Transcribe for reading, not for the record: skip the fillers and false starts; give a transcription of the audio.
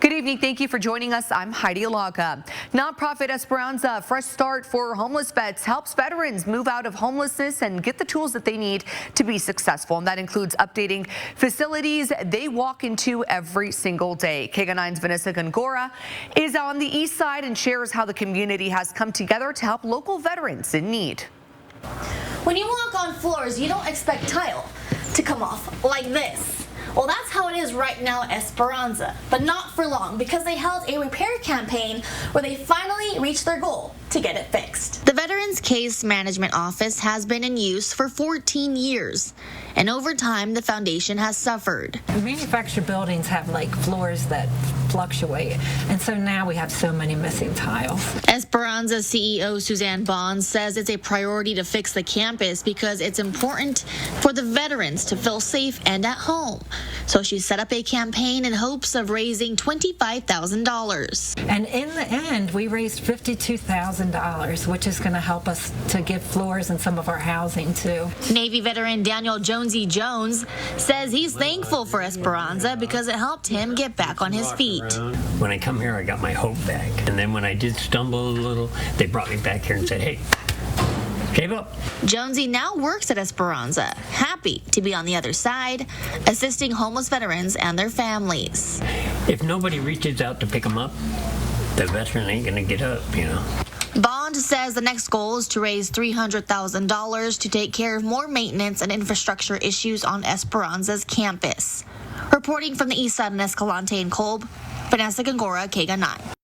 Good evening. Thank you for joining us. I'm Heidi Alaga. Nonprofit Esperanza, Fresh Start for Homeless Vets, helps veterans move out of homelessness and get the tools that they need to be successful. And that includes updating facilities they walk into every single day. KGUN9's Vanessa Gongora is on the east side and shares how the community has come together to help local veterans in need. When you walk on floors, you don't expect tile to come off like this. Well, that's how it is right now at Esperanza, but not for long, because they held a repair campaign where they finally reached their goal to get it fixed. The Veterans Case Management Office has been in use for 14 years, and over time the foundation has suffered. Manufactured buildings have like floors that fluctuate, and so now we have so many missing tiles. Esperanza CEO Suzanne Bond says it's a priority to fix the campus because it's important for the veterans to feel safe and at home. So she set up a campaign in hopes of raising $25,000. And in the end, we raised $52,000, which is going to help us to get floors in some of our housing too. Navy veteran Daniel Jonesy Jones says he's thankful for Esperanza because it helped him get back on his feet. When I come here, I got my hope back. And then when I did stumble a little, they brought me back here and said, hey, shape up. Jonesy now works at Esperanza, happy to be on the other side, assisting homeless veterans and their families. If nobody reaches out to pick them up, the veteran ain't gonna get up, you know. Bond says the next goal is to raise $300,000 to take care of more maintenance and infrastructure issues on Esperanza's campus. Reporting from the east side in Escalante and Kolb, Vanessa Gongora, KGUN9.